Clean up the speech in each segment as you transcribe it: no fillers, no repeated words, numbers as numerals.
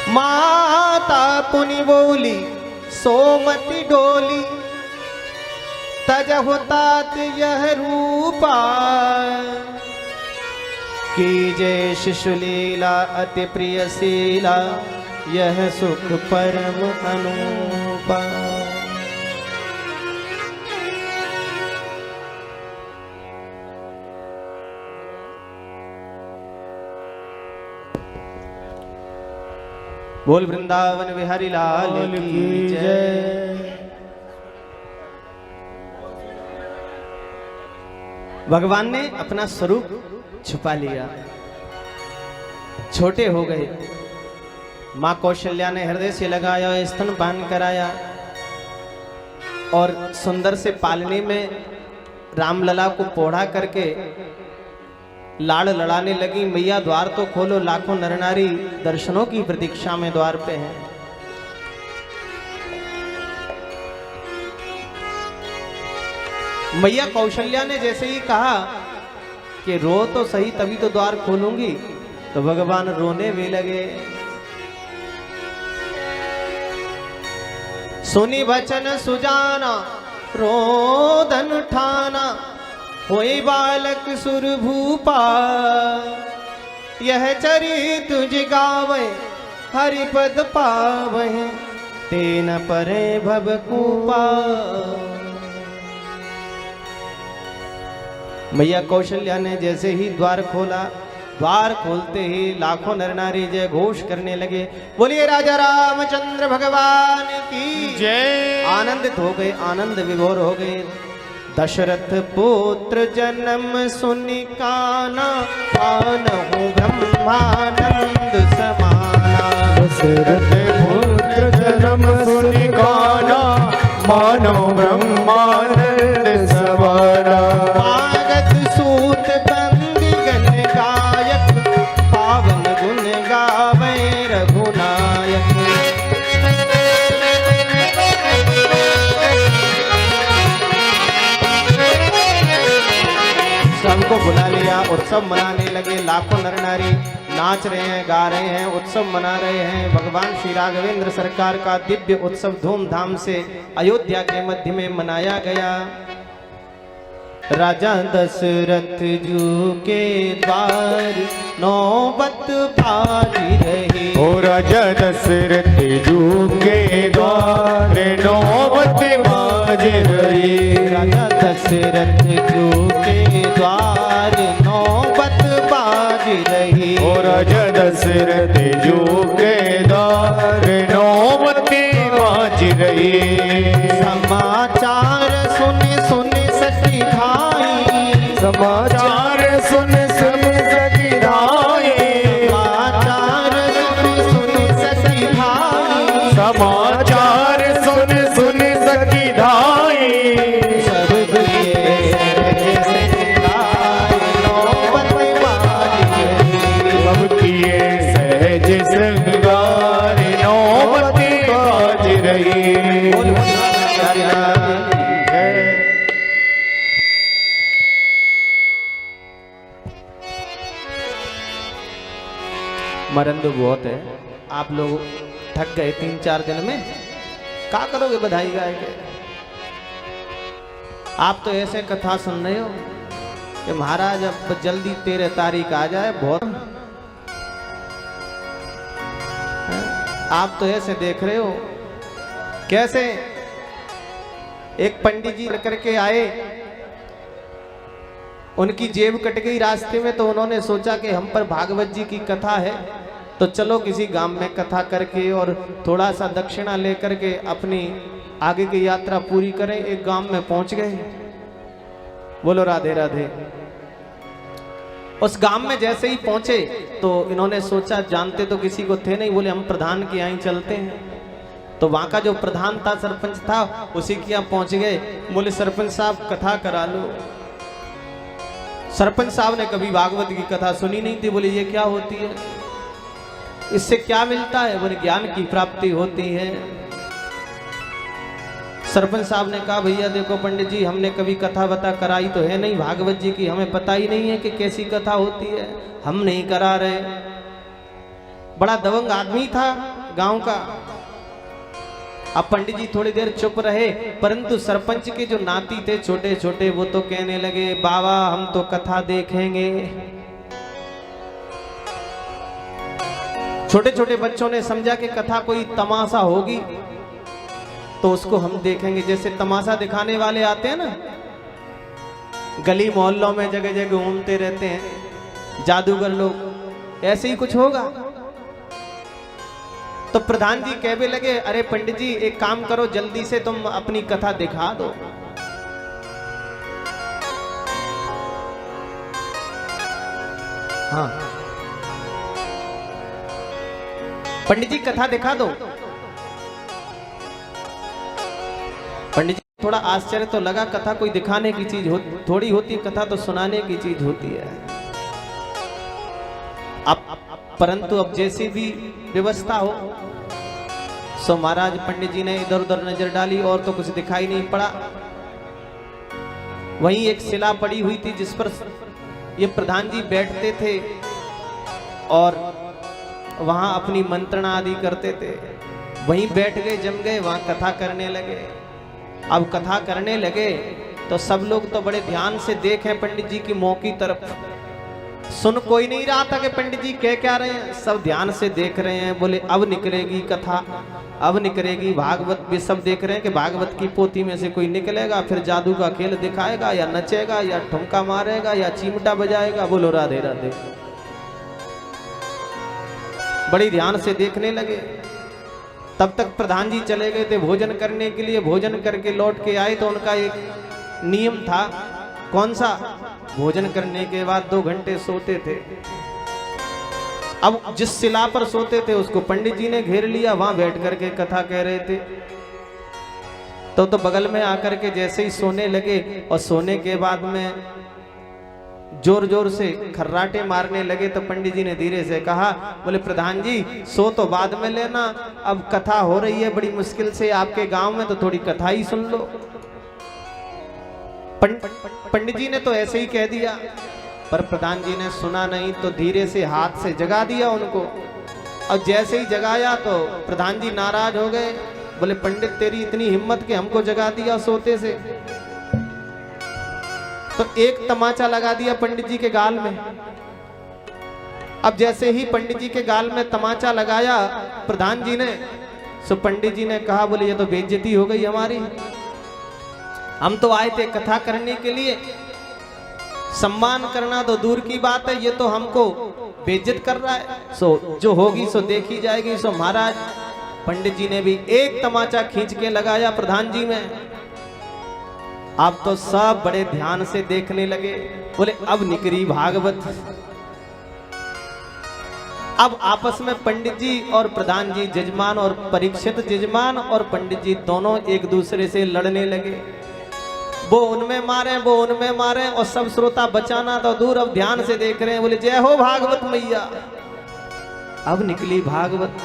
माता पुनि बोली सोमति डोली, तजहु तात यह रूपा, कीजे शिशुलीला अति प्रियशीला, यह सुख परम अनूपा। बोल वृंदावन बिहारी लाल की जय। भगवान ने अपना स्वरूप छुपा लिया, छोटे हो गए। मां कौशल्या ने हृदय से लगाया, स्तनपान कराया और सुंदर से पालने में रामलला को पोढ़ा करके लाड़ लड़ाने लगी। मैया द्वार तो खोलो, लाखों नर नारी दर्शनों की प्रतीक्षा में द्वार पे हैं। मैया कौशल्या ने जैसे ही कहा कि रो तो सही तभी तो द्वार खोलूंगी, तो भगवान रोने भी लगे। सुनी वचन सुजाना रोदन ठाना, होई बालक सुर भूपा, यह चरित तुझ गावे हरिपद पावे, तेन परे भवकूपा। मैया कौशल्या ने जैसे ही द्वार खोला, द्वार खोलते ही लाखों नर नारी जय घोष करने लगे। बोलिए राजा रामचंद्र भगवान की जय। आनंदित हो गए, आनंद विभोर हो गए। दशरथ पुत्र जन्म सुनि काना, मानहु ब्रह्मानंद समाना। दशरथ पुत्र जन्म सुनि काना, मानहु ब्रह्मानंद समाना। पागत सूत बंदी गण गायक, पावन गुण गावे रघुनायक। सबको बुला लिया, उत्सव मनाने लगे। लाखों नर नारी नाच रहे हैं, गा रहे हैं, उत्सव मना रहे हैं। भगवान श्री राघवेंद्र सरकार का दिव्य उत्सव धूमधाम से अयोध्या के मध्य में मनाया गया। राजा दशरथ जू के द्वार नौबत बाजी रही। ओ राजा दशरथ जू के द्वार नौबत बाज रही। राजा दशरथ जू के द्वार नौबत बाजी रही। ओ राजा दशरथ जू के द्वार नौबत बाज रही। समाचार सुन सुन सखी भाई, समाचार सुन सुन सखी भाई। समाचार सुन सुन सखी भाई। समाचार सुन सुन सखी भाई। सब किए सहज श्रृंगार नौबत बाज रही। मरंद बहुत है, आप लोग थक गए 3-4 दिन में, क्या करोगे बधाई गाय के। आप तो ऐसे कथा सुन रहे हो कि महाराज अब जल्दी 13 तारीख आ जाए। बहुत आप तो ऐसे देख रहे हो कैसे एक पंडित जी करके आए, उनकी जेब कट गई रास्ते में, तो उन्होंने सोचा कि हम पर भागवत जी की कथा है, तो चलो किसी गांव में कथा करके और थोड़ा सा दक्षिणा लेकर के अपनी आगे की यात्रा पूरी करें। एक गांव में पहुंच गए। बोलो राधे राधे। उस गांव में जैसे ही पहुंचे तो इन्होंने सोचा, जानते तो किसी को थे नहीं, बोले हम प्रधान के यहाँ चलते हैं। तो वहां का जो प्रधान था, सरपंच था, उसी के यहाँ पहुंच गए। बोले सरपंच साहब कथा करा लो। सरपंच साहब ने कभी भागवत की कथा सुनी नहीं थी। बोले ये क्या होती है, इससे क्या मिलता है। बोले ज्ञान की प्राप्ति होती है। सरपंच साहब ने कहा भैया देखो पंडित जी, हमने कभी कथा वथा कराई तो है नहीं भागवत जी की, हमें पता ही नहीं है कि कैसी कथा होती है, हम नहीं करा रहे। बड़ा दबंग आदमी था गांव का। अब पंडित जी थोड़ी देर चुप रहे, परंतु सरपंच के जो नाती थे छोटे छोटे, वो तो कहने लगे बाबा हम तो कथा देखेंगे। छोटे छोटे बच्चों ने समझा कि कथा कोई तमाशा होगी तो उसको हम देखेंगे। जैसे तमाशा दिखाने वाले आते हैं ना, गली मोहल्लों में जगह जगह घूमते रहते हैं जादूगर लोग, ऐसे ही कुछ होगा। तो प्रधान जी कहने लगे अरे पंडित जी एक काम करो, जल्दी से तुम अपनी कथा दिखा दो। हाँ पंडित जी कथा दिखा दो। पंडित जी थोड़ा आश्चर्य तो लगा, कथा कोई दिखाने की चीज थोड़ी होती है, कथा तो सुनाने की चीज होती है। अब परंतु अब जैसी भी व्यवस्था हो, सो महाराज पंडित जी ने इधर उधर नजर डाली और तो कुछ दिखाई नहीं पड़ा। वहीं एक शिला पड़ी हुई थी जिस पर ये प्रधान जी बैठते थे और वहां अपनी मंत्रणा आदि करते थे। वहीं बैठ गए, जम गए, वहां कथा करने लगे। अब कथा करने लगे तो सब लोग तो बड़े ध्यान से देखे पंडित जी की मुंह की तरफ। सुन कोई नहीं रहा था कि पंडित जी कह क्या रहे हैं, सब ध्यान से देख रहे हैं। बोले अब निकलेगी कथा, अब निकलेगी भागवत। भी सब देख रहे हैं कि भागवत की पोथी में से कोई निकलेगा, फिर जादू का खेल दिखाएगा, या नचेगा, या ठुमका मारेगा, या चिमटा बजाएगा। बोलो राधे राधे। बड़ी ध्यान से देखने लगे। तब तक प्रधान जी चले गए थे भोजन करने के लिए। भोजन करके लौट के आए तो उनका एक नियम था। कौन सा? भोजन करने के बाद 2 घंटे सोते थे। अब जिस शिला पर सोते थे उसको पंडित जी ने घेर लिया, वहां बैठ करके कथा कह रहे थे। तो बगल में आकर के जैसे ही सोने लगे और सोने के बाद में जोर जोर से खर्राटे मारने लगे, तो पंडित जी ने धीरे से कहा, बोले प्रधान जी सो तो बाद में लेना, अब कथा हो रही है बड़ी मुश्किल से आपके गांव में, तो थोड़ी कथा ही सुन लो। पंडित जी ने तो ऐसे ही कह दिया, पर प्रधान जी ने सुना नहीं, तो धीरे से हाथ से जगा दिया उनको। और जैसे ही जगाया तो प्रधान जी नाराज हो गए। बोले पंडित तेरी इतनी हिम्मत कि हमको जगा दिया सोते से। तो एक तमाचा लगा दिया पंडित जी के गाल में। अब जैसे ही पंडित जी के गाल में तमाचा लगाया प्रधान जी ने, सो पंडित जी ने कहा, बोले ये तो बेइज्जती हो गई हमारी। हम तो आए थे कथा करने के लिए, सम्मान करना तो दूर की बात है, ये तो हमको बेइज्जत कर रहा है। सो जो होगी सो देखी जाएगी। सो महाराज पंडित जी ने भी एक तमाचा खींच के लगाया प्रधान जी में। अब तो सब बड़े ध्यान से देखने लगे। बोले अब निकली भागवत। अब आपस में पंडित जी और प्रधान जी जजमान और परीक्षित जजमान और पंडित जी दोनों एक दूसरे से लड़ने लगे। वो उनमें मारे, वो उनमें मारे, और सब श्रोता बचाना तो दूर, अब ध्यान से देख रहे हैं। बोले जय हो भागवत मैया। अब निकली भागवत।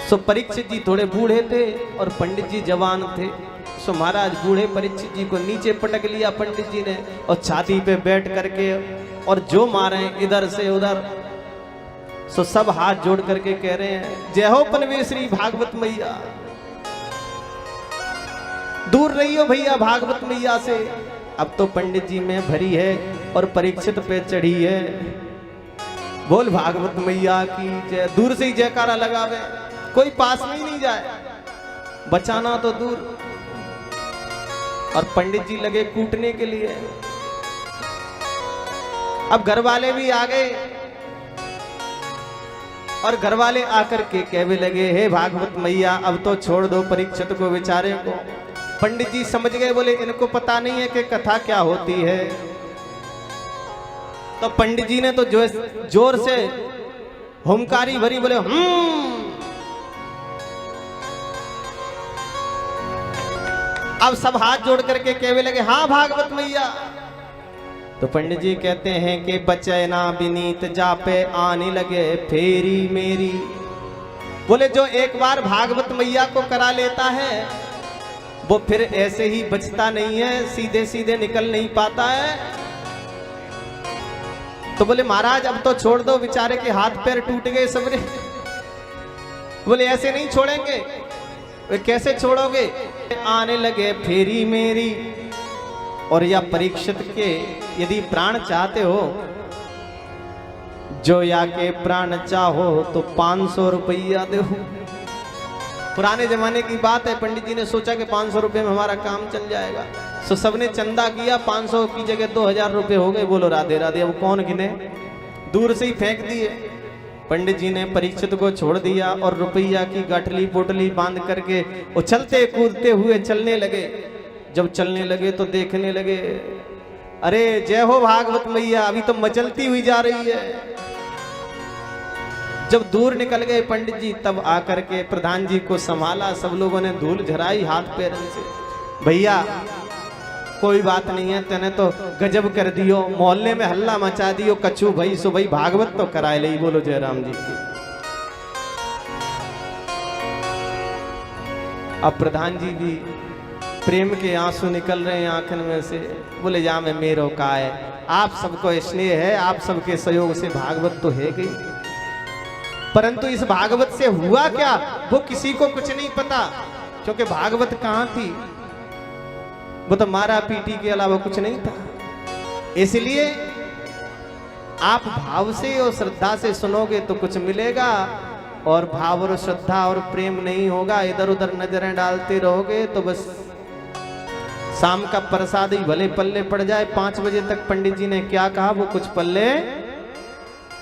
सो परीक्षित जी थोड़े बूढ़े थे और पंडित जी जवान थे। सो महाराज बूढ़े परीक्षित जी को नीचे पटक लिया पंडित जी ने, और छाती पे बैठ करके और जो मारे इधर से उधर। सो सब हाथ जोड़ करके कह रहे हैं जय हो पनवेश्वरी भागवत मैया। दूर रहियो भैया भागवत मैया से। अब तो पंडित जी में भरी है और परीक्षित पे चढ़ी है। बोल भागवत मैया की जय। दूर से ही जयकारा लगावे, कोई पास में ही नहीं जाए, बचाना तो दूर। और पंडित जी लगे कूटने के लिए। अब घर वाले भी आ गए और घर वाले आकर के कहने लगे, हे भागवत मैया अब तो छोड़ दो परीक्षित को बेचारे को। पंडित जी समझ गए, बोले इनको पता नहीं है कि कथा क्या होती है। तो पंडित जी ने तो जोर से हुंकारी भरी, बोले अब सब हाथ जोड़ करके कहने लगे हाँ भागवत मैया। तो पंडित जी कहते हैं कि बचैना विनीत जापे आने लगे फेरी मेरी। बोले जो एक बार भागवत मैया को करा लेता है वो फिर ऐसे ही बचता नहीं है, सीधे सीधे निकल नहीं पाता है। तो बोले महाराज अब तो छोड़ दो, बेचारे के हाथ पैर टूट गए सबरे। बोले ऐसे नहीं छोड़ेंगे। वे कैसे छोड़ोगे? आने लगे फेरी मेरी, और या परीक्षित के यदि प्राण चाहते हो, जो या के प्राण चाहो तो 500 रुपया दो। पुराने जमाने की बात है, पंडित जी ने सोचा कि 500 रुपये में हमारा काम चल जाएगा, तो सबने चंदा किया, 500 की जगह 2000 रुपये हो गए। बोलो राधे राधे। अब कौन गिने, दूर से ही फेंक दिए। पंडित जी ने परीक्षित को छोड़ दिया और रुपया की गठली पोटली बांध करके उछलते कूदते हुए चलने लगे। जब चलने लगे तो देखने लगे, अरे जय हो भागवत मैया, अभी तो मचलती हुई जा रही है। जब दूर निकल गए पंडित जी, तब आकर के प्रधान जी को संभाला। सब लोगों ने धूल झराई हाथ पैरों से। भैया कोई बात नहीं है, तेने तो गजब कर दियो, मोहल्ले में हल्ला मचा दियो, कछू भाई सो भाई भागवत तो कराए ले। बोलो जय राम जी की। अब प्रधान जी भी प्रेम के आंसू निकल रहे हैं आंखन में से। बोले जा में मेरो का है, आप सबको स्नेह है, आप सबके सहयोग से भागवत तो है गई, परंतु इस भागवत से हुआ क्या वो किसी को कुछ नहीं पता, क्योंकि भागवत कहां थी, वो तो मारा पीटी के अलावा कुछ नहीं था। इसलिए आप भाव से और श्रद्धा से सुनोगे तो कुछ मिलेगा, और भाव और श्रद्धा और प्रेम नहीं होगा, इधर उधर नजरें डालते रहोगे तो बस शाम का प्रसाद ही भले पल्ले पड़ जाए। 5 बजे तक पंडित जी ने क्या कहा वो कुछ पल्ले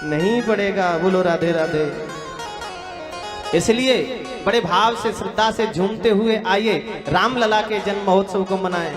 नहीं पड़ेगा। बोलो राधे राधे। इसलिए बड़े भाव से श्रद्धा से झूमते हुए आइए रामलला के जन्म महोत्सव को मनाएं।